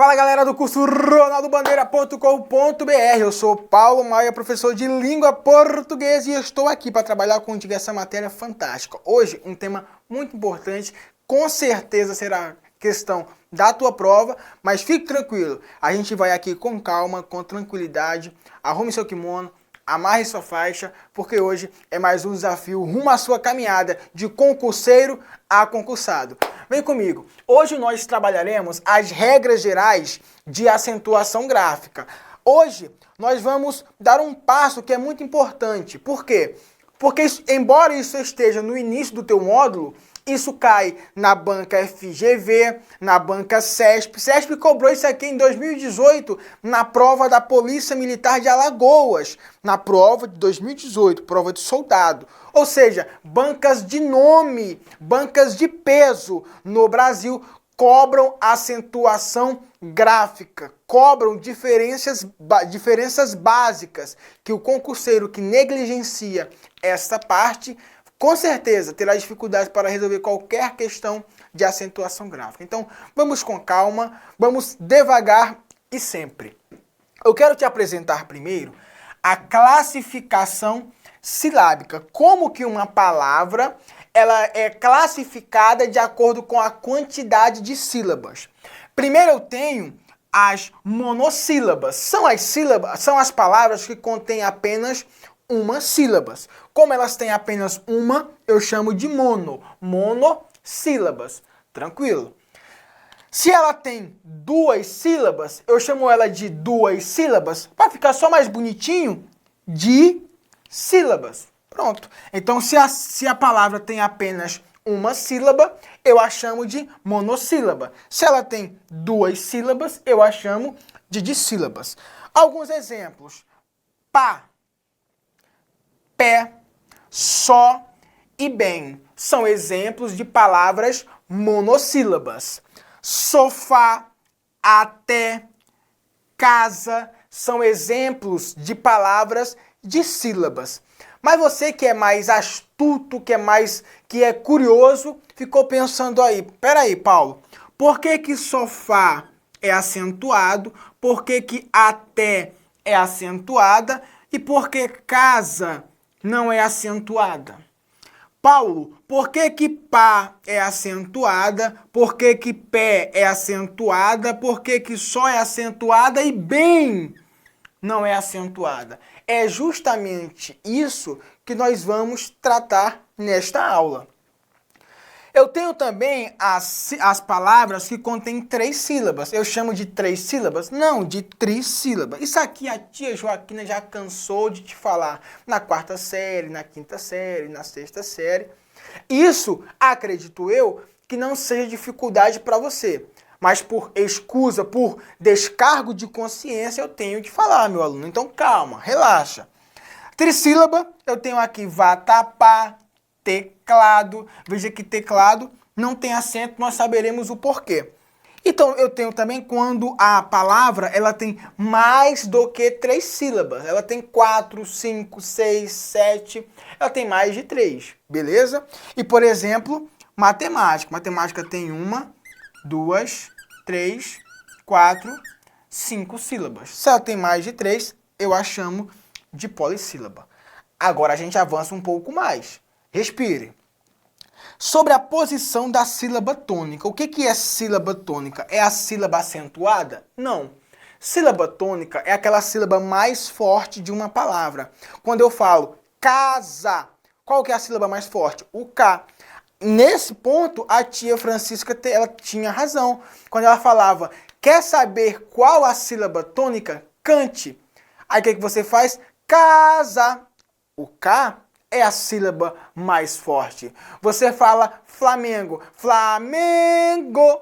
Fala galera do curso ronaldobandeira.com.br, eu sou Paulo Maia, professor de língua portuguesa e estou aqui para trabalhar contigo essa matéria fantástica. Hoje um tema muito importante, com certeza será questão da tua prova, mas fique tranquilo, a gente vai aqui com calma, com tranquilidade, arrume seu kimono, amarre sua faixa, porque hoje é mais um desafio rumo à sua caminhada de concurseiro a concursado. Vem comigo. Hoje nós trabalharemos as regras gerais de acentuação gráfica. Hoje nós vamos dar um passo que é muito importante. Por quê? Porque embora isso esteja no início do teu módulo, isso cai na banca FGV, na banca CESP. CESP cobrou isso aqui em 2018 na prova da Polícia Militar de Alagoas. Na prova de 2018, prova de soldado. Ou seja, bancas de nome, bancas de peso no Brasil cobram acentuação gráfica, cobram diferenças básicas que o concurseiro que negligencia essa parte com certeza terá dificuldade para resolver qualquer questão de acentuação gráfica. Então, vamos com calma, vamos devagar e sempre. Eu quero te apresentar primeiro a classificação silábica. Como que uma palavra ela é classificada de acordo com a quantidade de sílabas. Primeiro eu tenho as monossílabas. São as palavras que contêm apenas uma sílaba. Como elas têm apenas uma, eu chamo de monossílabas. Tranquilo? Se ela tem duas sílabas, eu chamo ela de duas sílabas, para ficar só mais bonitinho, de sílabas. Pronto. Então, se a palavra tem apenas uma sílaba, eu a chamo de monossílaba. Se ela tem duas sílabas, eu a chamo de dissílabas. Alguns exemplos. Pá, pé, só e bem são exemplos de palavras monossílabas. Sofá, até, casa são exemplos de palavras de sílabas. Mas você que é mais astuto, que é curioso, ficou pensando aí, peraí, Paulo, por que sofá é acentuado? Por que até é acentuada? E por que casa não é acentuada? Paulo, por que pá é acentuada? Por que pé é acentuada? Por que só é acentuada e bem não é acentuada? É justamente isso que nós vamos tratar nesta aula. Eu tenho também as palavras que contêm três sílabas. Eu chamo de três sílabas? Não, de trissílabas. Isso aqui a tia Joaquina já cansou de te falar na quarta série, na quinta série, na sexta série. Isso, acredito eu, que não seja dificuldade para você. Mas por escusa, por descargo de consciência, eu tenho de falar, meu aluno. Então calma, relaxa. Trissílaba, eu tenho aqui vatapá, teclado. Veja que teclado não tem acento, nós saberemos o porquê. Então eu tenho também quando a palavra ela tem mais do que três sílabas. Ela tem 4, 5, 6, 7, ela tem mais de 3, beleza? E por exemplo, matemática. Matemática tem 1, 2, 3, 4, 5 sílabas. Se ela tem mais de 3, eu a chamo de polissílaba. Agora a gente avança um pouco mais. Respire. Sobre a posição da sílaba tônica. O que é sílaba tônica? É a sílaba acentuada? Não. Sílaba tônica é aquela sílaba mais forte de uma palavra. Quando eu falo casa, qual que é a sílaba mais forte? O K. Nesse ponto, a tia Francisca ela tinha razão. Quando ela falava, quer saber qual a sílaba tônica? Cante. Aí o que você faz? Casa. O K é a sílaba mais forte. Você fala Flamengo. Flamengo.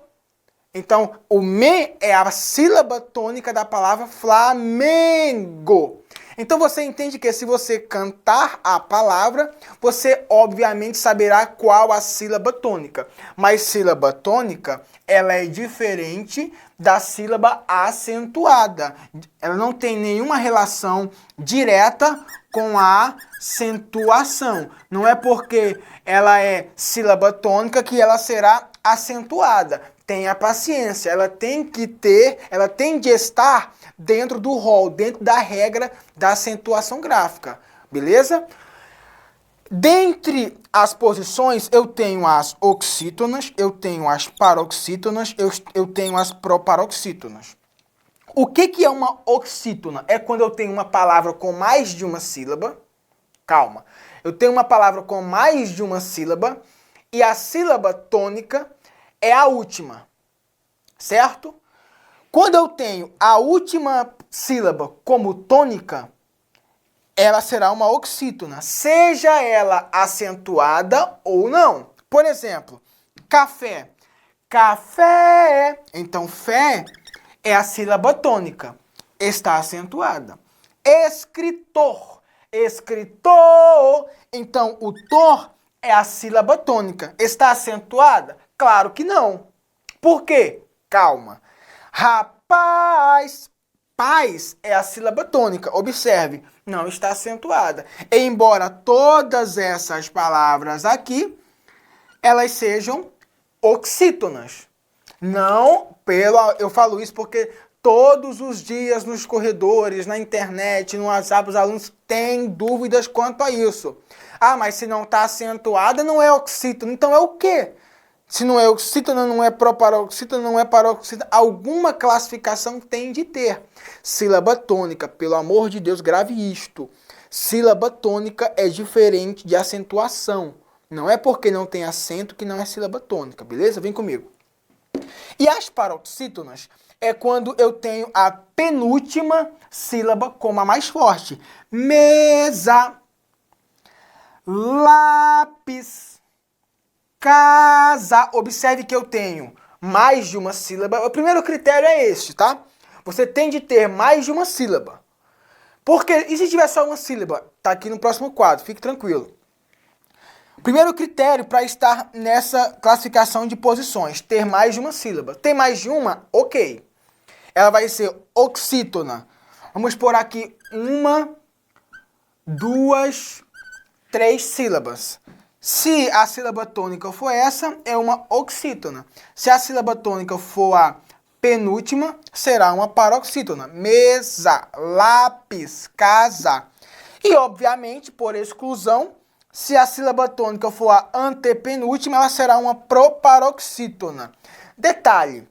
Então, o me é a sílaba tônica da palavra Flamengo. Então você entende que se você cantar a palavra, você obviamente saberá qual a sílaba tônica. Mas sílaba tônica, ela é diferente da sílaba acentuada. Ela não tem nenhuma relação direta com a acentuação. Não é porque ela é sílaba tônica que ela será acentuada. tenha paciência, ela tem de estar dentro do rol, dentro da regra da acentuação gráfica, beleza? Dentre as posições, eu tenho as oxítonas, eu tenho as paroxítonas, eu tenho as proparoxítonas. O que é uma oxítona? É quando eu tenho uma palavra com mais de uma sílaba. Calma. Eu tenho uma palavra com mais de uma sílaba e a sílaba tônica é a última. Certo? Quando eu tenho a última sílaba como tônica, ela será uma oxítona, seja ela acentuada ou não. Por exemplo, café. Café. Então, fé é a sílaba tônica. Está acentuada. Escritor. Escritor. Então, o tor é a sílaba tônica. Está acentuada? Claro que não. Por quê? Calma. Rapaz. Paz é a sílaba tônica. Observe, não está acentuada. Embora todas essas palavras aqui, elas sejam oxítonas. Não, eu falo isso porque todos os dias nos corredores, na internet, no WhatsApp, os alunos têm dúvidas quanto a isso. Ah, mas se não está acentuada, não é oxítona. Então é o quê? Se não é oxítona, não é proparoxítona, não é paroxítona, alguma classificação tem de ter. Sílaba tônica, pelo amor de Deus, grave isto. Sílaba tônica é diferente de acentuação. Não é porque não tem acento que não é sílaba tônica, beleza? Vem comigo. E as paroxítonas é quando eu tenho a penúltima sílaba como a mais forte. Mesa, lápis, casa. Observe que eu tenho mais de uma sílaba. O primeiro critério é este, tá? Você tem de ter mais de uma sílaba. Porque, e se tiver só uma sílaba? Tá aqui no próximo quadro, fique tranquilo. Primeiro critério para estar nessa classificação de posições, ter mais de uma sílaba. Tem mais de uma? Ok. Ela vai ser oxítona. Vamos pôr aqui 1, 2, 3 sílabas. Se a sílaba tônica for essa, é uma oxítona. Se a sílaba tônica for a penúltima, será uma paroxítona. Mesa, lápis, casa. E, obviamente, por exclusão, se a sílaba tônica for a antepenúltima, ela será uma proparoxítona. Detalhe,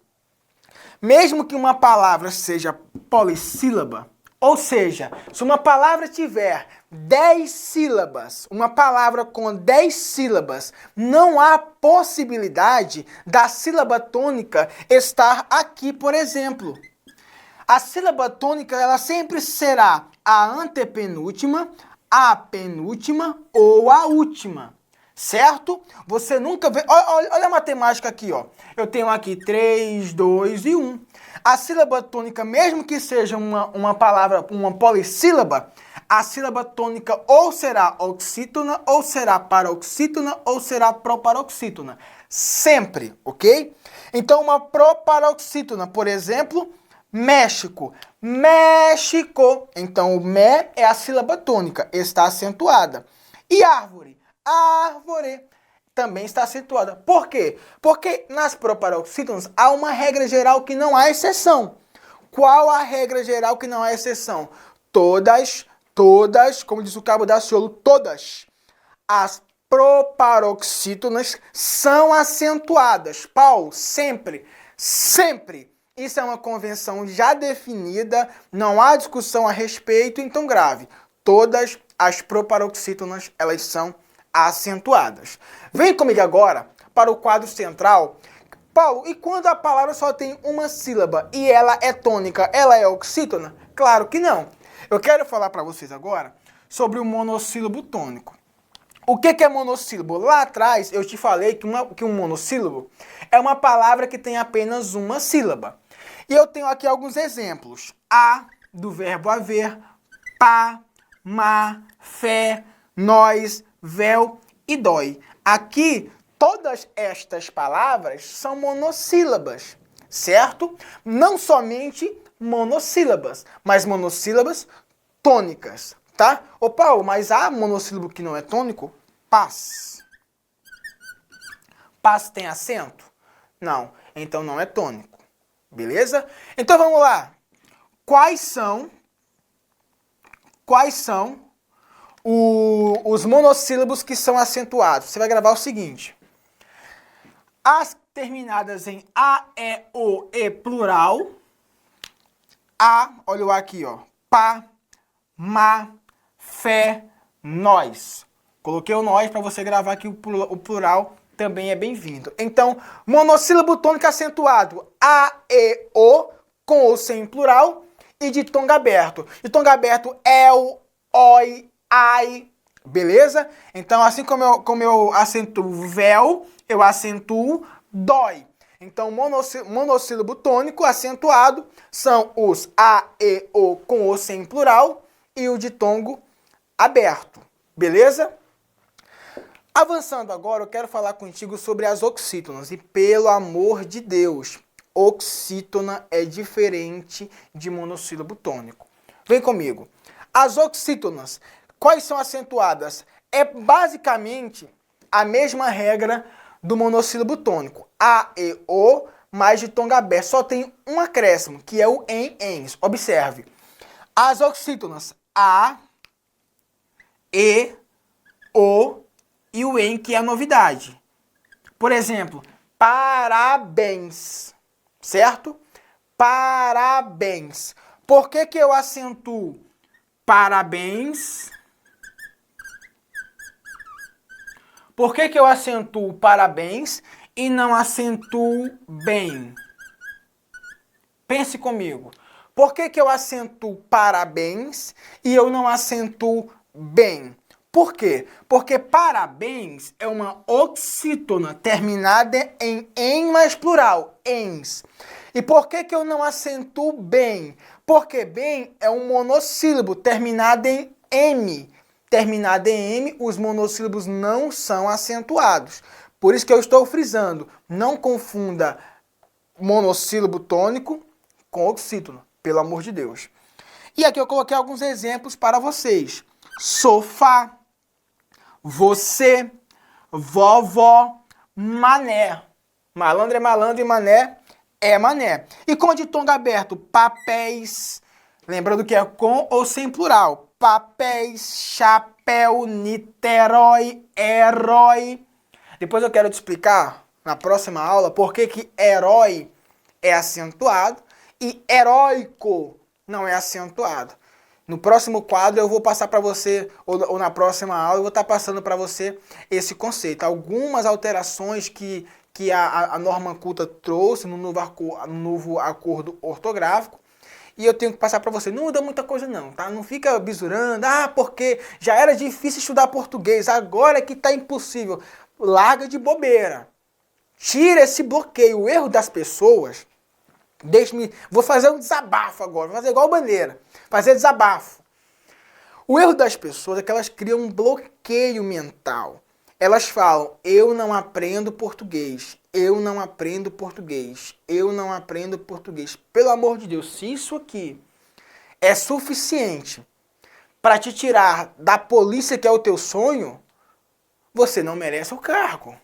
mesmo que uma palavra seja polissílaba, ou seja, se uma palavra tiver 10 sílabas, uma palavra com 10 sílabas, não há possibilidade da sílaba tônica estar aqui, por exemplo. A sílaba tônica, ela sempre será a antepenúltima, a penúltima ou a última, certo? Você nunca vê... Olha a matemática aqui, ó. Eu tenho aqui 3, 2 e 1. A sílaba tônica, mesmo que seja uma palavra, uma polissílaba, a sílaba tônica ou será oxítona, ou será paroxítona, ou será proparoxítona. Sempre, ok? Então, uma proparoxítona, por exemplo, México. México. Então, o mé é a sílaba tônica, está acentuada. E árvore? Árvore também está acentuada. Por quê? Porque nas proparoxítonas há uma regra geral que não há exceção. Qual a regra geral que não há exceção? Todas, como diz o Cabo Daciolo, todas as proparoxítonas são acentuadas. Paulo, sempre, sempre. Isso é uma convenção já definida, não há discussão a respeito, então grave. Todas as proparoxítonas, elas são acentuadas. Vem comigo agora para o quadro central. Paulo, e quando a palavra só tem uma sílaba e ela é tônica, ela é oxítona? Claro que não. Eu quero falar para vocês agora sobre o monossílabo tônico. O que é monossílabo? Lá atrás eu te falei que um monossílabo é uma palavra que tem apenas uma sílaba. E eu tenho aqui alguns exemplos. A, do verbo haver, pá, má, fé, nós, véu e dói. Aqui, todas estas palavras são monossílabas, certo? Não somente monossílabas, mas monossílabas tônicas, tá? Ô Paulo, mas há monossílabo que não é tônico? Paz. Paz tem acento? Não. Então não é tônico. Beleza? Então vamos lá. Quais são os monossílabos que são acentuados? Você vai gravar o seguinte. As terminadas em A, E, O, E, plural. A, olha o A aqui, ó. Pá, má, fé, nós. Coloquei o nós para você gravar que o plural também é bem-vindo. Então, monossílabo tônico acentuado. A, E, O, com ou sem plural. E de tonga aberto. De tonga aberto, el, oi, ai. Beleza? Então, assim como eu acentuo véu, eu acentuo dói. Então, monossílabo tônico acentuado são os A, E, O com ou sem plural e o ditongo aberto. Beleza? Avançando agora, eu quero falar contigo sobre as oxítonas. E pelo amor de Deus, oxítona é diferente de monossílabo tônico. Vem comigo. As oxítonas, quais são acentuadas? É basicamente a mesma regra do monossílabo tônico. A, E, O, mais de tonga aberta. Só tem um acréscimo, que é o em, ens. Observe. As oxítonas A, E, O e o em, que é a novidade. Por exemplo, parabéns. Certo? Parabéns. Por que eu acentuo parabéns? Por que eu acentuo parabéns e não acentuo bem? Pense comigo. Por que eu acentuo parabéns e eu não acentuo bem? Por quê? Porque parabéns é uma oxítona terminada em mais plural, ens. E por que eu não acentuo bem? Porque bem é um monossílabo terminado em m. Terminado em M, os monossílabos não são acentuados. Por isso que eu estou frisando, não confunda monossílabo tônico com oxítono, pelo amor de Deus. E aqui eu coloquei alguns exemplos para vocês. Sofá, você, vovó, mané. Malandro é malandro e mané é mané. E com ditongo aberto, papéis, lembrando que é com ou sem plural. Papéis, chapéu, Niterói, herói. Depois eu quero te explicar, na próxima aula, por que herói é acentuado e heróico não é acentuado. No próximo quadro eu vou passar para você, ou na próxima aula, eu vou estar passando para você esse conceito. Algumas alterações que a norma culta trouxe no novo acordo ortográfico. E eu tenho que passar para você. Não muda muita coisa não, tá? Não fica bisurando. Porque já era difícil estudar português, agora é que tá impossível. Larga de bobeira. Tira esse bloqueio. O erro das pessoas... Vou fazer um desabafo agora. Vou fazer igual Bandeira. Fazer desabafo. O erro das pessoas é que elas criam um bloqueio mental. Elas falam, eu não aprendo português. Eu não aprendo português. Eu não aprendo português. Pelo amor de Deus, se isso aqui é suficiente para te tirar da polícia que é o teu sonho, você não merece o cargo.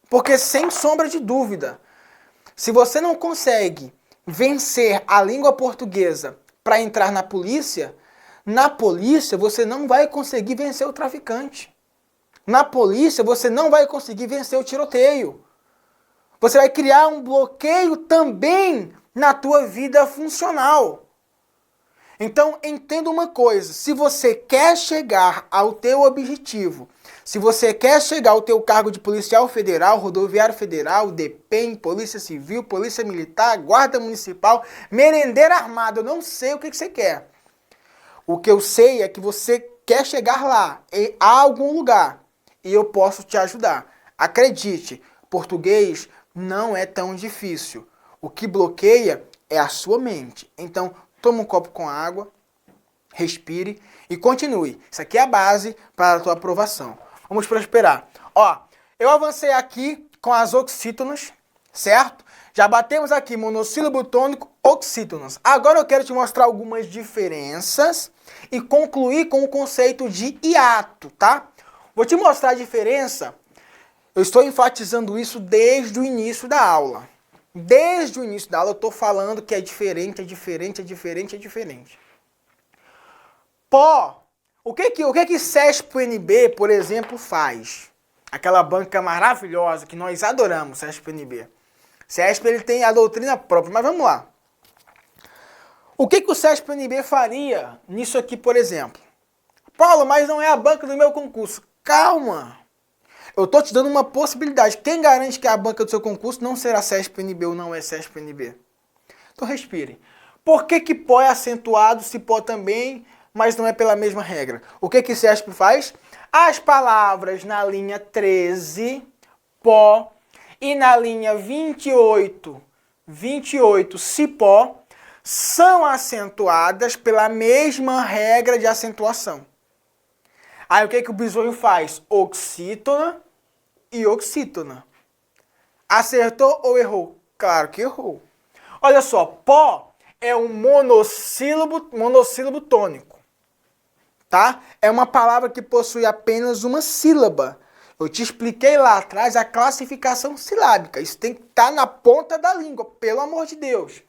Porque sem sombra de dúvida, se você não consegue vencer a língua portuguesa para entrar na polícia você não vai conseguir vencer o traficante. Na polícia você não vai conseguir vencer o tiroteio. Você vai criar um bloqueio também na tua vida funcional. Então, entenda uma coisa, se você quer chegar ao teu objetivo, se você quer chegar ao teu cargo de policial federal, rodoviário federal, DPEM, polícia civil, polícia militar, guarda municipal, merendeiro armado, eu não sei o que você quer. O que eu sei é que você quer chegar lá, a algum lugar, e eu posso te ajudar. Acredite, português não é tão difícil. O que bloqueia é a sua mente. Então, toma um copo com água, respire e continue. Isso aqui é a base para a tua aprovação. Vamos prosperar. Ó, eu avancei aqui com as oxítonas, certo? Já batemos aqui monossílabo tônico, oxítonas. Agora eu quero te mostrar algumas diferenças e concluir com o conceito de hiato, tá? Vou te mostrar a diferença Eu estou enfatizando isso desde o início da aula. Desde o início da aula eu estou falando que é diferente, é diferente, é diferente, é diferente. Pó. O que CESP-UNB, por exemplo, faz? Aquela banca maravilhosa que nós adoramos, CESP-UNB. CESP ele tem a doutrina própria, mas vamos lá. O que o CESP-UNB faria nisso aqui, por exemplo? Paulo, mas não é a banca do meu concurso. Calma! Eu estou te dando uma possibilidade. Quem garante que a banca do seu concurso não será CESP-UNB ou não é CESP-UNB? Então respire. Por que pó é acentuado se pó também, mas não é pela mesma regra? O que CESP faz? As palavras na linha 13, pó, e na linha 28, cipó, são acentuadas pela mesma regra de acentuação. Aí o que o bisonho faz? Oxítona e oxítona. Acertou ou errou? Claro que errou. Olha só, pó é um monossílabo tônico. Tá? É uma palavra que possui apenas uma sílaba. Eu te expliquei lá atrás a classificação silábica. Isso tem que estar na ponta da língua, pelo amor de Deus.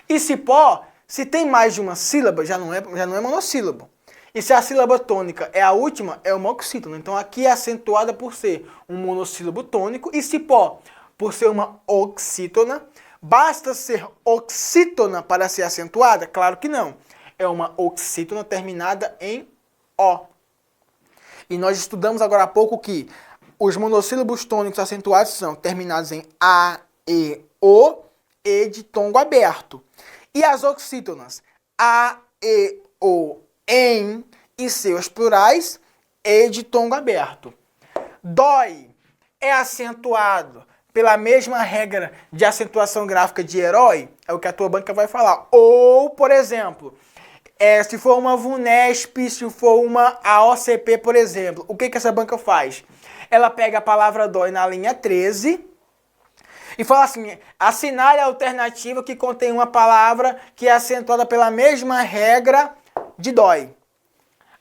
E cipó, se tem mais de uma sílaba, já não é monossílabo. E se a sílaba tônica é a última, é uma oxítona. Então aqui é acentuada por ser um monossílabo tônico. E cipó, por ser uma oxítona. Basta ser oxítona para ser acentuada? Claro que não. É uma oxítona terminada em O. E nós estudamos agora há pouco que os monossílabos tônicos acentuados são terminados em A, E, O e de tongo aberto. E as oxítonas A, E, O, em e seus plurais e de tongo aberto. Dói é acentuado pela mesma regra de acentuação gráfica de herói, é o que a tua banca vai falar. Ou, por exemplo, se for uma VUNESP, se for uma AOCP, por exemplo, o que essa banca faz? Ela pega a palavra dói na linha 13 e fala assim, assinale a alternativa que contém uma palavra que é acentuada pela mesma regra de dói.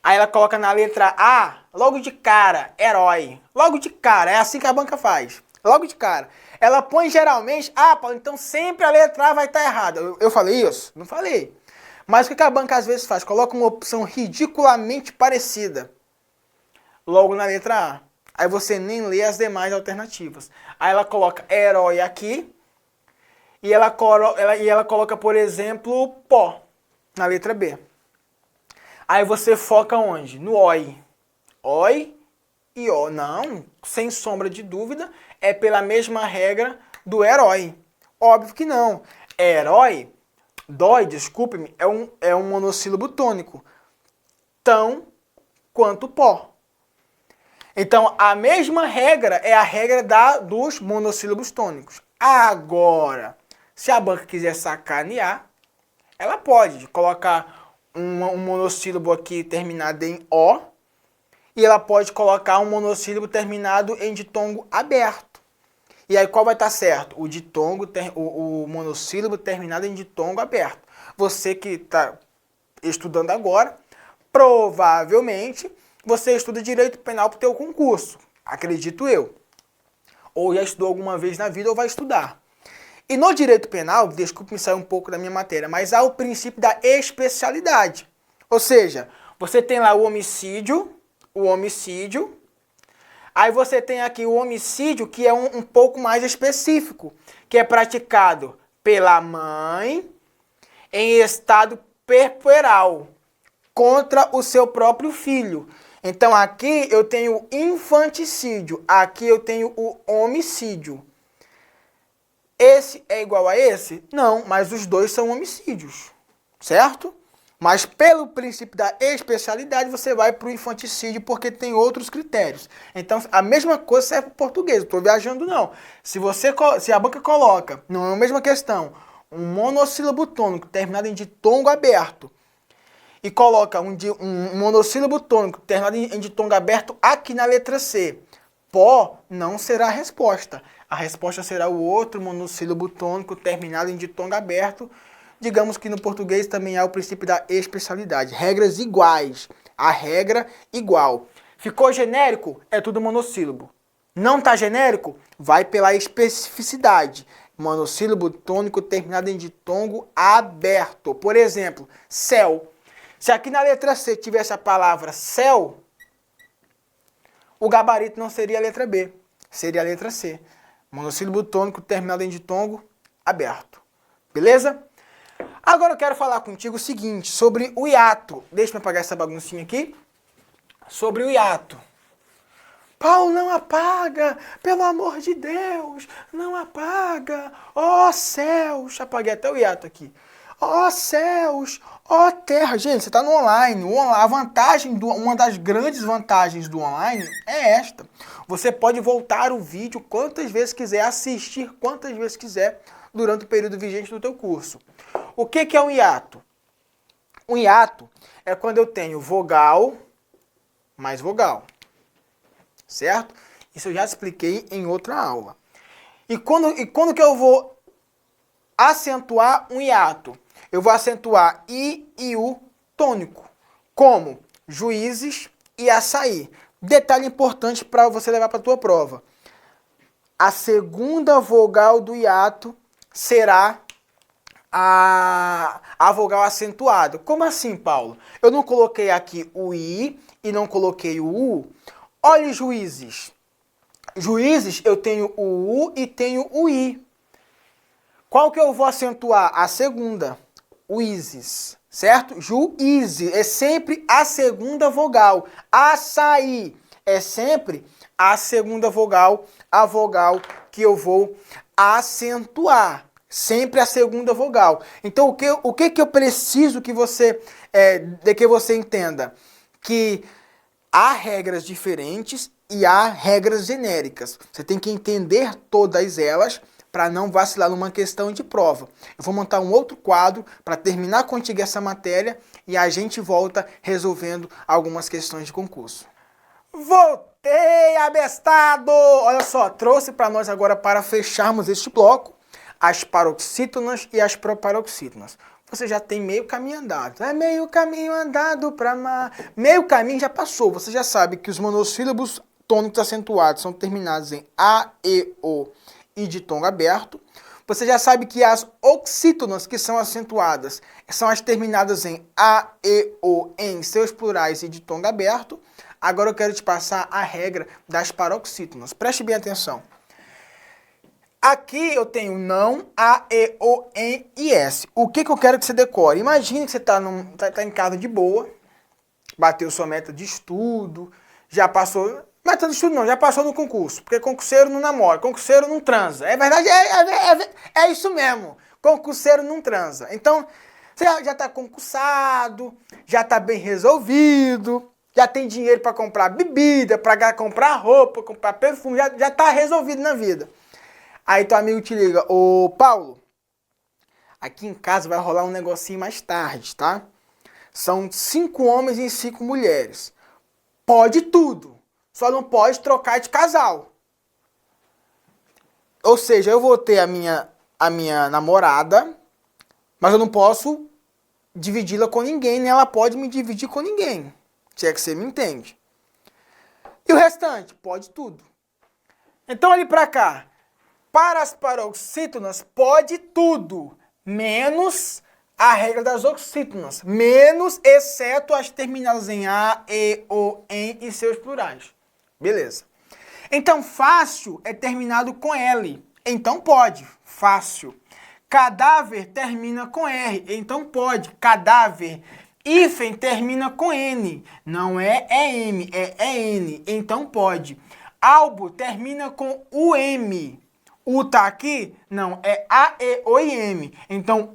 Aí ela coloca na letra A, logo de cara, herói. Logo de cara, é assim que a banca faz. Logo de cara. Ela põe geralmente, Paulo, então sempre a letra A vai estar errada. Eu falei isso? Não falei. Mas o que a banca às vezes faz? Coloca uma opção ridiculamente parecida logo na letra A. Aí você nem lê as demais alternativas. Aí ela coloca herói aqui e ela coloca, por exemplo, pó na letra B. Aí você foca onde? No OI. OI e O. Não, sem sombra de dúvida, é pela mesma regra do herói. Óbvio que não. Herói, dói, desculpe-me, é um monossílabo tônico. Tão quanto pó. Então, a mesma regra é a regra dos monossílabos tônicos. Agora, se a banca quiser sacanear, ela pode colocar um monossílabo aqui terminado em O e ela pode colocar um monossílabo terminado em ditongo aberto. E aí qual vai estar certo? O monossílabo terminado em ditongo aberto. Você que está estudando agora, provavelmente você estuda direito penal para o teu concurso, acredito eu. Ou já estudou alguma vez na vida ou vai estudar. E no direito penal, desculpe me sair um pouco da minha matéria, mas há o princípio da especialidade. Ou seja, você tem lá o homicídio, aí você tem aqui o homicídio que é um pouco mais específico, que é praticado pela mãe em estado puerperal contra o seu próprio filho. Então aqui eu tenho infanticídio, aqui eu tenho o homicídio. Esse é igual a esse? Não, mas os dois são homicídios, certo? Mas pelo princípio da especialidade você vai para o infanticídio porque tem outros critérios. Então a mesma coisa serve para o português, não estou viajando não. Se a banca coloca, não é a mesma questão, um monossílabo tônico terminado em ditongo aberto, e coloca um monossílabo tônico terminado em ditongo aberto aqui na letra C. Pó não será a resposta. A resposta será o outro monossílabo tônico terminado em ditongo aberto. Digamos que no português também há o princípio da especialidade. Regras iguais. A regra igual. Ficou genérico? É tudo monossílabo. Não tá genérico? Vai pela especificidade. Monossílabo tônico terminado em ditongo aberto. Por exemplo, céu. Se aqui na letra C tivesse a palavra céu, o gabarito não seria a letra B, seria a letra C. Monossílabo tônico terminado em ditongo aberto. Beleza? Agora eu quero falar contigo o seguinte, sobre o hiato. Deixa eu apagar essa baguncinha aqui. Sobre o hiato. Paulo, não apaga, pelo amor de Deus, não apaga. Ó céus, apaguei até o hiato aqui. Ó céus, ó terra. Gente, você está no online. Uma das grandes vantagens do online é esta. Você pode voltar o vídeo quantas vezes quiser, assistir quantas vezes quiser durante o período vigente do teu curso. O que é um hiato? Um hiato é quando eu tenho vogal mais vogal. Certo? Isso eu já expliquei em outra aula. E quando que eu vou acentuar um hiato? Eu vou acentuar I e U tônico, como juízes e açaí. Detalhe importante para você levar para a tua prova. A segunda vogal do hiato será a vogal acentuada. Como assim, Paulo? Eu não coloquei aqui o I e não coloquei o U. Olha, juízes. Juízes, eu tenho o U e tenho o I. Qual que eu vou acentuar? A segunda. Uízes, certo? Juízes é sempre a segunda vogal. Açaí é sempre a segunda vogal, a vogal que eu vou acentuar. Sempre a segunda vogal. Então, o que eu preciso que você entenda? Que há regras diferentes e há regras genéricas. Você tem que entender todas elas para não vacilar numa questão de prova. Eu vou montar um outro quadro para terminar contigo essa matéria e a gente volta resolvendo algumas questões de concurso. Voltei, abestado! Olha só, trouxe para nós agora para fecharmos este bloco as paroxítonas e as proparoxítonas. Você já tem meio caminho andado. É meio caminho andado para amar. Meio caminho já passou. Você já sabe que os monossílabos tônicos acentuados são terminados em A, E, O e ditongo aberto. Você já sabe que as oxítonas que são acentuadas são as terminadas em A, E, O em seus plurais e ditongo aberto. Agora eu quero te passar a regra das paroxítonas. Preste bem atenção. Aqui eu tenho não, A, E, O, N e S. O que eu quero que você decore? Imagine que você está em casa de boa, bateu sua meta de estudo, já passou... Meta de estudo não, já passou no concurso, porque concurseiro não namora, concurseiro não transa. É verdade, é isso mesmo. Concurseiro não transa. Então, você já está concursado, já está bem resolvido, já tem dinheiro para comprar bebida, para comprar roupa, comprar perfume, já está resolvido na vida. Aí teu amigo te liga, ô Paulo, aqui em casa vai rolar um negocinho mais tarde, tá? São 5 homens e 5 mulheres. Pode tudo, só não pode trocar de casal. Ou seja, eu vou ter a minha namorada, mas eu não posso dividi-la com ninguém, nem ela pode me dividir com ninguém. Se é que você me entende. E o restante? Pode tudo. Então, ali pra cá. Para as paroxítonas, pode tudo, menos a regra das oxítonas, menos, exceto as terminadas em A, E, O, N e seus plurais. Beleza. Então, fácil é terminado com L, então pode, fácil. Cadáver termina com R, então pode, cadáver. Hífen termina com N, não é EM, é EN, então pode. Albo termina com UM. U tá aqui? Não, é A, E, O e M. Então,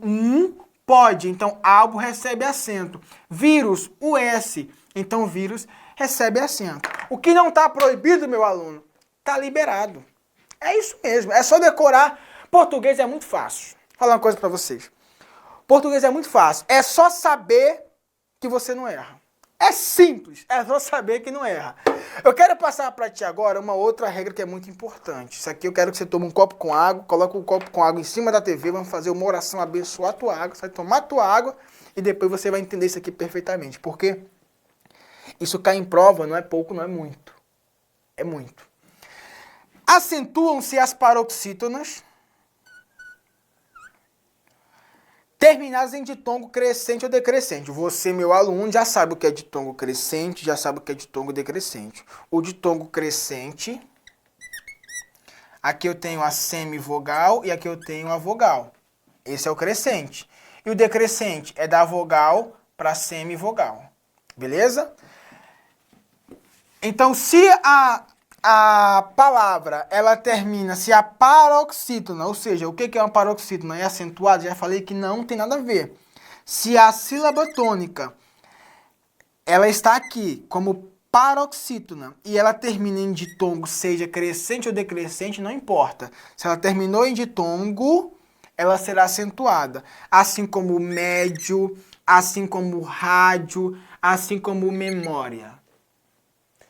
pode. Então, albo recebe acento. Vírus, US. Então, vírus recebe acento. O que não tá proibido, meu aluno, tá liberado. É isso mesmo. É só decorar. Português é muito fácil. Vou falar uma coisa pra vocês. Português é muito fácil. É só saber que você não erra. É simples, é só saber que não erra. Eu quero passar para ti agora uma outra regra que é muito importante. Isso aqui eu quero que você tome um copo com água, coloque um copo com água em cima da TV, vamos fazer uma oração, abençoar a tua água, você vai tomar a tua água e depois você vai entender isso aqui perfeitamente. Porque isso cai em prova, não é pouco, não é muito. É muito. Acentuam-se as paroxítonas terminadas em ditongo crescente ou decrescente. Você, meu aluno, já sabe o que é ditongo crescente, já sabe o que é ditongo decrescente. O ditongo crescente, aqui eu tenho a semivogal e aqui eu tenho a vogal. Esse é o crescente. E o decrescente é da vogal para a semivogal. Beleza? Então, se a palavra, ela termina, se a paroxítona, ou seja, o que é uma paroxítona? É acentuada? Já falei que não tem nada a ver. Se a sílaba tônica, ela está aqui como paroxítona e ela termina em ditongo, seja crescente ou decrescente, não importa. Se ela terminou em ditongo, ela será acentuada. Assim como médio, assim como rádio, assim como memória.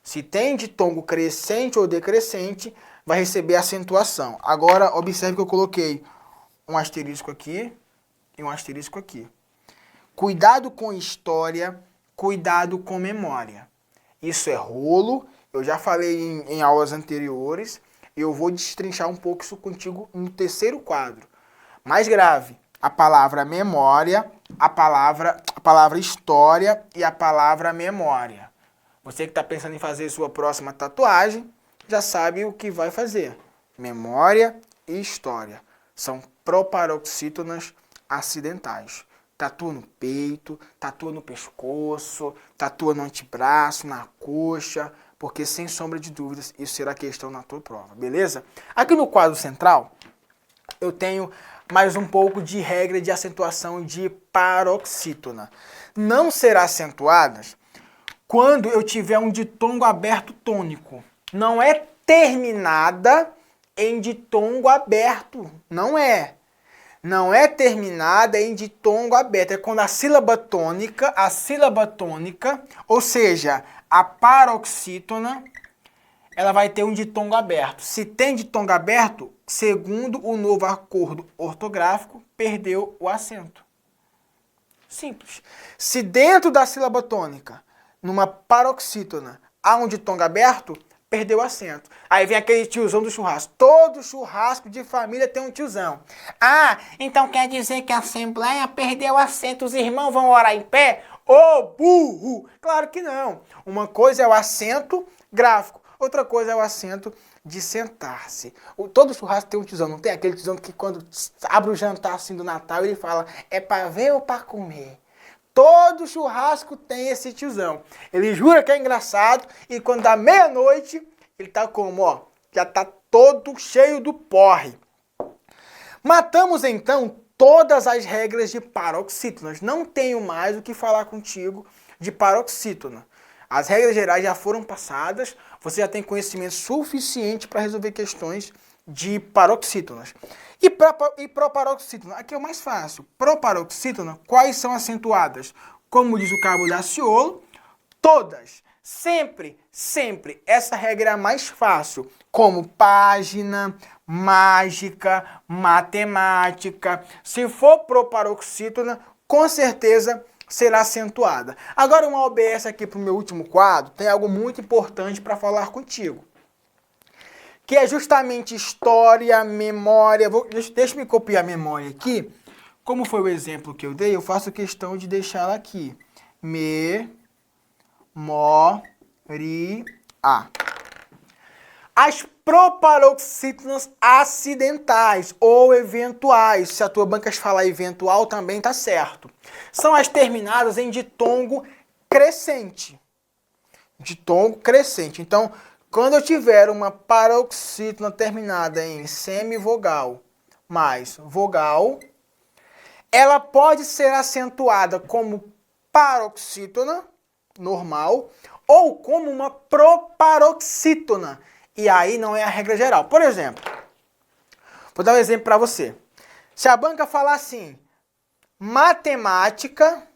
Se tem ditongo crescente ou decrescente, vai receber acentuação. Agora, observe que eu coloquei um asterisco aqui e um asterisco aqui. Cuidado com história, cuidado com memória. Isso é rolo, eu já falei em aulas anteriores, eu vou destrinchar um pouco isso contigo no terceiro quadro. Mais grave, a palavra memória, a palavra história e a palavra memória. Você que está pensando em fazer sua próxima tatuagem, já sabe o que vai fazer. Memória e história. São proparoxítonas acidentais. Tatua no peito, tatua no pescoço, tatua no antebraço, na coxa, porque sem sombra de dúvidas isso será questão na tua prova, beleza? Aqui no quadro central, eu tenho mais um pouco de regra de acentuação de paroxítona. Não será acentuadas quando eu tiver um ditongo aberto tônico. Não é terminada em ditongo aberto. Não é. Não é terminada em ditongo aberto. É quando a sílaba tônica, ou seja, a paroxítona, ela vai ter um ditongo aberto. Se tem ditongo aberto, segundo o novo acordo ortográfico, perdeu o acento. Simples. Se dentro da sílaba tônica, numa paroxítona, há um ditongo aberto, perdeu o acento. Aí vem aquele tiozão do churrasco. Todo churrasco de família tem um tiozão. Ah, então quer dizer que a Assembleia perdeu o acento, os irmãos vão orar em pé? Ô burro! Claro que não. Uma coisa é o acento gráfico, outra coisa é o acento de sentar-se. Todo churrasco tem um tiozão, não tem aquele tiozão que quando abre o jantar assim do Natal, ele fala, é pra ver ou pra comer? Todo churrasco tem esse tiozão. Ele jura que é engraçado e quando dá meia-noite, ele tá como, ó, já tá todo cheio do porre. Matamos então todas as regras de paroxítonas. Não tenho mais o que falar contigo de paroxítona. As regras gerais já foram passadas, você já tem conhecimento suficiente para resolver questões de paroxítonas. E proparoxítona, aqui é o mais fácil. Proparoxítona, quais são acentuadas? Como diz o cabo Daciolo, todas. Sempre, sempre. Essa regra é a mais fácil. Como página, mágica, matemática. Se for proparoxítona, com certeza será acentuada. Agora uma OBS aqui para o meu último quadro, tem algo muito importante para falar contigo. Que é justamente história, memória. Deixa eu copiar a memória aqui. Como foi o exemplo que eu dei, eu faço questão de deixá-la aqui. Memória. As proparoxítonas acidentais ou eventuais. Se a tua banca falar eventual, também tá certo. São as terminadas em ditongo crescente. Ditongo crescente. Então, quando eu tiver uma paroxítona terminada em semivogal mais vogal, ela pode ser acentuada como paroxítona normal ou como uma proparoxítona. E aí não é a regra geral. Por exemplo, vou dar um exemplo para você. Se a banca falar assim, matemática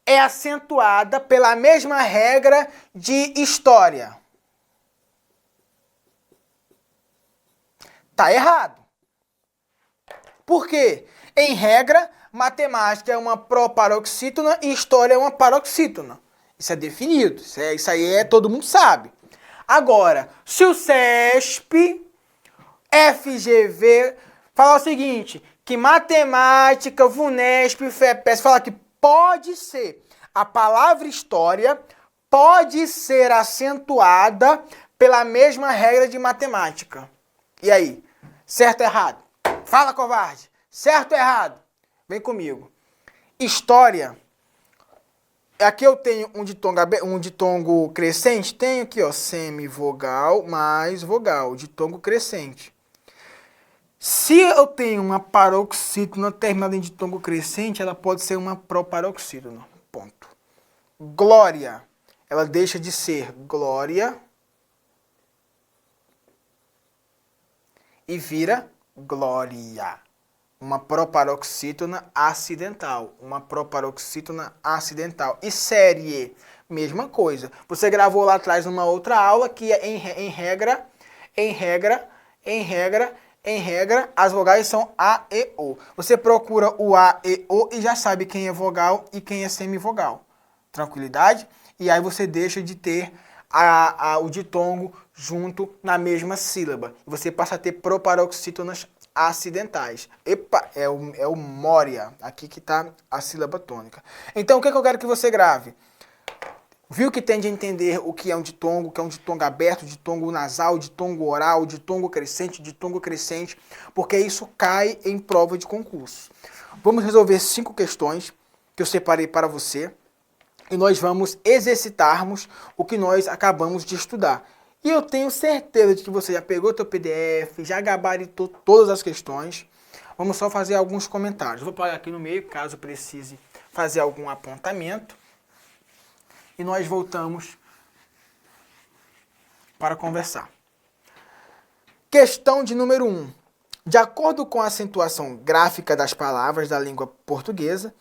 é acentuada pela mesma regra de história. Tá errado. Por quê? Em regra, matemática é uma proparoxítona e história é uma paroxítona. Isso é definido. Isso aí todo mundo sabe. Agora, se o CESP, FGV, falar o seguinte, que matemática, VUNESP, FEPES, falar que pode ser, a palavra história pode ser acentuada pela mesma regra de matemática. E aí? Certo ou errado? Fala, covarde. Certo ou errado? Vem comigo. História. Aqui eu tenho um ditongo crescente. Tenho aqui, ó, semivogal mais vogal, ditongo crescente. Se eu tenho uma paroxítona terminada em ditongo crescente, ela pode ser uma proparoxítona. Ponto. Glória. Ela deixa de ser glória e vira glória. Uma proparoxítona acidental. Uma proparoxítona acidental. E série, mesma coisa. Você gravou lá atrás numa outra aula que em regra, as vogais são A e O. Você procura o A e O e já sabe quem é vogal e quem é semivogal. Tranquilidade? E aí você deixa de ter o ditongo junto na mesma sílaba. Você passa a ter proparoxítonas acidentais. Epa, é o mória, aqui que está a sílaba tônica. Então, o que eu quero que você grave? Viu que tem de entender o que é um ditongo, que é um ditongo aberto, ditongo nasal, ditongo oral, ditongo crescente, porque isso cai em prova de concurso. Vamos resolver 5 questões que eu separei para você e nós vamos exercitarmos o que nós acabamos de estudar. E eu tenho certeza de que você já pegou teu PDF, já gabaritou todas as questões. Vamos só fazer alguns comentários. Vou parar aqui no meio, caso precise fazer algum apontamento. E nós voltamos para conversar. Questão de número 1. De acordo com a acentuação gráfica das palavras da língua portuguesa,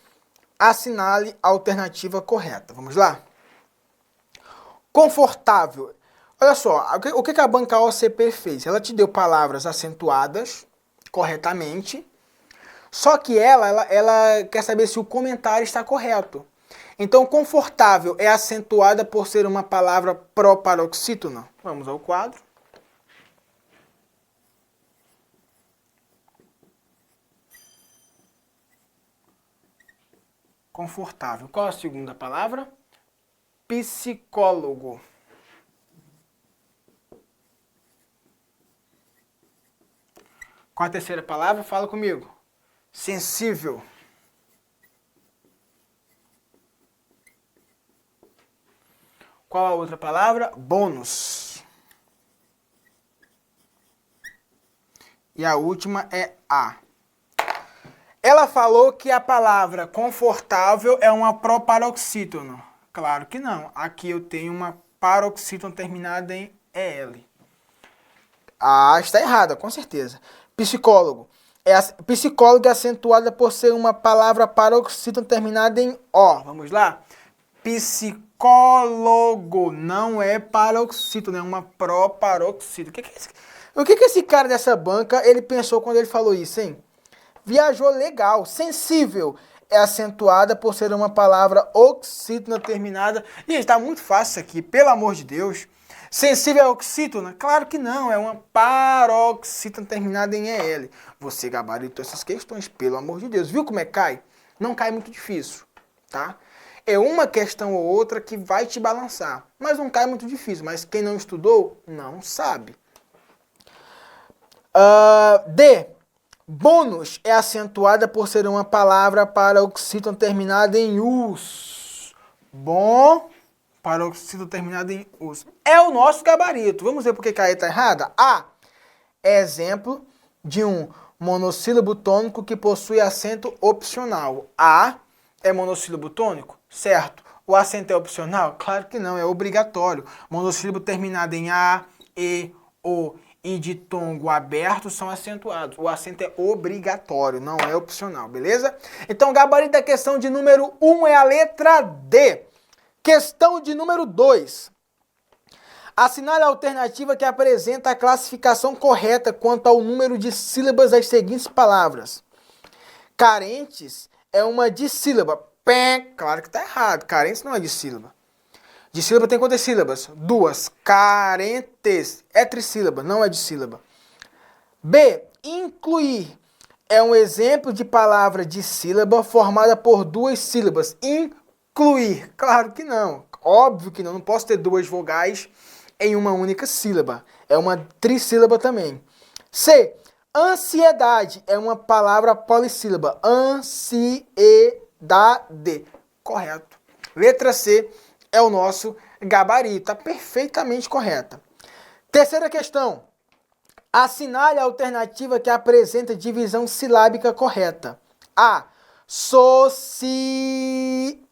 assinale a alternativa correta. Vamos lá? Confortável. Olha só, o que a banca OCP fez? Ela te deu palavras acentuadas corretamente, só que ela quer saber se o comentário está correto. Então, confortável é acentuada por ser uma palavra proparoxítona. Vamos ao quadro. Confortável. Qual a segunda palavra? Psicólogo. Qual a terceira palavra? Fala comigo. Sensível. Qual a outra palavra? Bônus. E a última é a. Ela falou que a palavra confortável é uma proparoxítona. Claro que não. Aqui eu tenho uma paroxítona terminada em EL. Ah, está errada, com certeza. Psicólogo. Psicólogo é acentuada por ser uma palavra paroxítona terminada em O. Vamos lá? Psicólogo não é paroxítona, é uma proparoxítona. O que esse cara dessa banca ele pensou quando ele falou isso, hein? Viajou legal. Sensível é acentuada por ser uma palavra oxítona terminada. Gente, tá muito fácil isso aqui, pelo amor de Deus. Sensível é oxítona? Claro que não, é uma paroxítona terminada em EL. Você gabaritou essas questões, pelo amor de Deus. Viu como é que cai? Não cai muito difícil, tá? É uma questão ou outra que vai te balançar, mas não cai muito difícil. Mas quem não estudou, não sabe. D. Bônus é acentuada por ser uma palavra paroxítona terminada em us. Bom, paroxítona terminada em us. É o nosso gabarito. Vamos ver por que a E está errada? A é exemplo de um monossílabo tônico que possui acento opcional. A é monossílabo tônico? Certo. O acento é opcional? Claro que não, é obrigatório. Monossílabo terminado em A, E, O e ditongo aberto são acentuados. O acento é obrigatório, não é opcional, beleza? Então, o gabarito da questão de número 1 é a letra D. Questão de número 2. Assinale a alternativa que apresenta a classificação correta quanto ao número de sílabas das seguintes palavras. Carentes é uma dissílaba. Pé, claro que está errado. Carentes não é dissílaba. Dissílaba tem quantas sílabas? 2. Carentes. É trissílaba, não é dissílaba. B. Incluir. É um exemplo de palavra dissílaba formada por 2 sílabas. Incluir. Claro que não. Óbvio que não. Não posso ter 2 vogais em uma única sílaba. É uma trissílaba também. C. Ansiedade. É uma palavra polissílaba. Ansiedade. Correto. Letra C é o nosso gabarito. Está perfeitamente correta. Terceira questão. Assinale a alternativa que apresenta divisão silábica correta. A. Sociedade.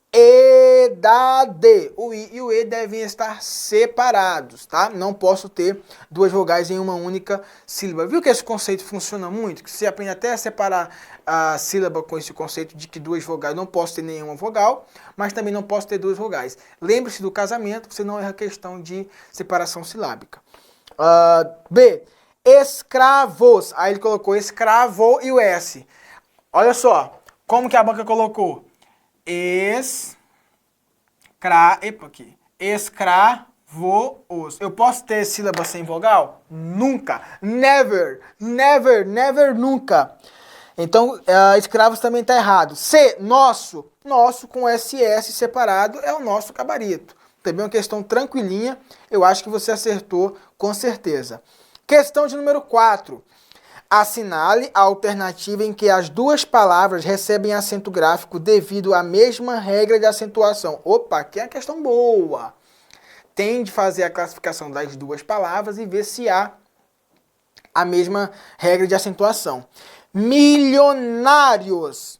O I e o E devem estar separados, tá? Não posso ter 2 vogais em uma única sílaba. Viu que esse conceito funciona muito? Que você aprende até a separar a sílaba com esse conceito de que 2 vogais, não posso ter nenhuma vogal, mas também não posso ter 2 vogais. Lembre-se do casamento, você não erra a questão de separação silábica. B. Escravos. Aí ele colocou escravo e o S. Olha só, como que a banca colocou? Escravos. Eu posso ter sílaba sem vogal? Nunca. Never. Never, never, nunca. Então, escravos também está errado. C. Nosso. Nosso com SS separado é o nosso gabarito. Também uma questão tranquilinha. Eu acho que você acertou com certeza. Questão de número 4. Assinale a alternativa em que as 2 palavras recebem acento gráfico devido à mesma regra de acentuação. Opa, aqui é uma questão boa. Tem de fazer a classificação das 2 palavras e ver se há a mesma regra de acentuação. Milionários.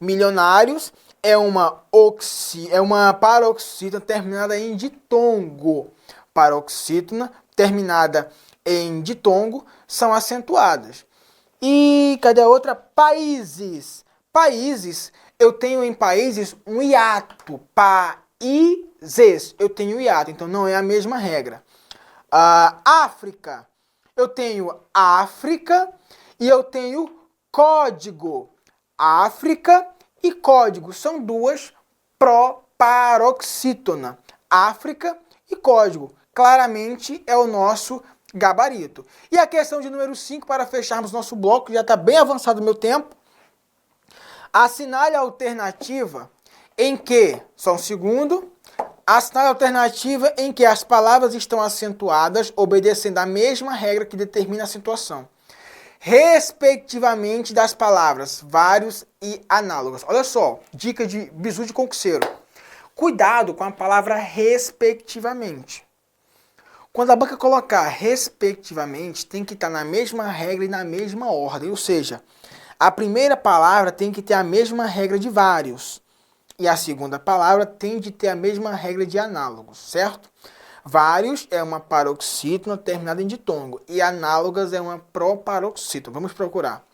Milionários é uma paroxítona terminada em ditongo. Paroxítona terminada em ditongo são acentuadas. E cadê a outra? Países. Países, eu tenho em países um hiato. Países, eu tenho hiato, então não é a mesma regra. África, eu tenho África e eu tenho código. África e código são 2 proparoxítona. África e código. Claramente é o nosso gabarito. E a questão de número 5, para fecharmos nosso bloco, já está bem avançado o meu tempo. Assinale a alternativa em que, só um segundo, assinale a alternativa em que as palavras estão acentuadas, obedecendo a mesma regra que determina a acentuação, respectivamente das palavras vários e análogos. Olha só, dica de bizu de concurseiro. Cuidado com a palavra respectivamente. Quando a banca colocar respectivamente, tem que estar na mesma regra e na mesma ordem. Ou seja, a primeira palavra tem que ter a mesma regra de vários. E a segunda palavra tem de ter a mesma regra de análogos, certo? Vários é uma paroxítona terminada em ditongo. E análogas é uma proparoxítona. Vamos procurar.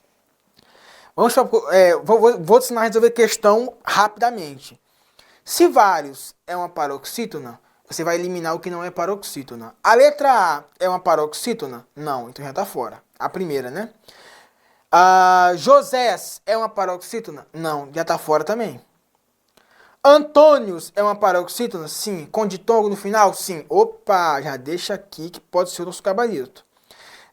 Vou ensinar a resolver questão rapidamente. Se vários é uma paroxítona, você vai eliminar o que não é paroxítona. A letra A é uma paroxítona? Não, então já está fora. A primeira, né? Josés é uma paroxítona? Não, já está fora também. Antônios é uma paroxítona? Sim. Com ditongo no final? Sim. Opa, já deixa aqui que pode ser o nosso gabarito.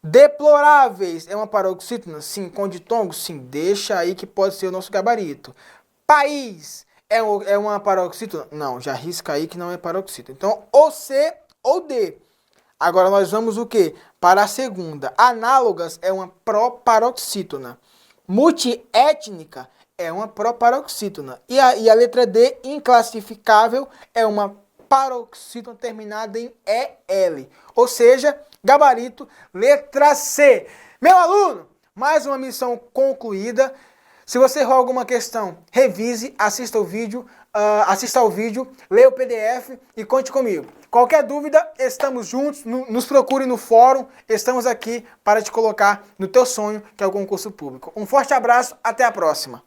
Deploráveis é uma paroxítona? Sim. Com ditongo? Sim. Deixa aí que pode ser o nosso gabarito. País é uma paroxítona? Não, já risca aí que não é paroxítona. Então, ou C ou D. Agora nós vamos o quê? Para a segunda. Análogas é uma proparoxítona. Multiétnica é uma proparoxítona. E a letra D, inclassificável, é uma paroxítona terminada em EL. Ou seja, gabarito, letra C. Meu aluno, mais uma missão concluída. Se você errou alguma questão, revise, assista ao vídeo, leia o PDF e conte comigo. Qualquer dúvida, estamos juntos, nos procure no fórum, estamos aqui para te colocar no teu sonho, que é o concurso público. Um forte abraço, até a próxima.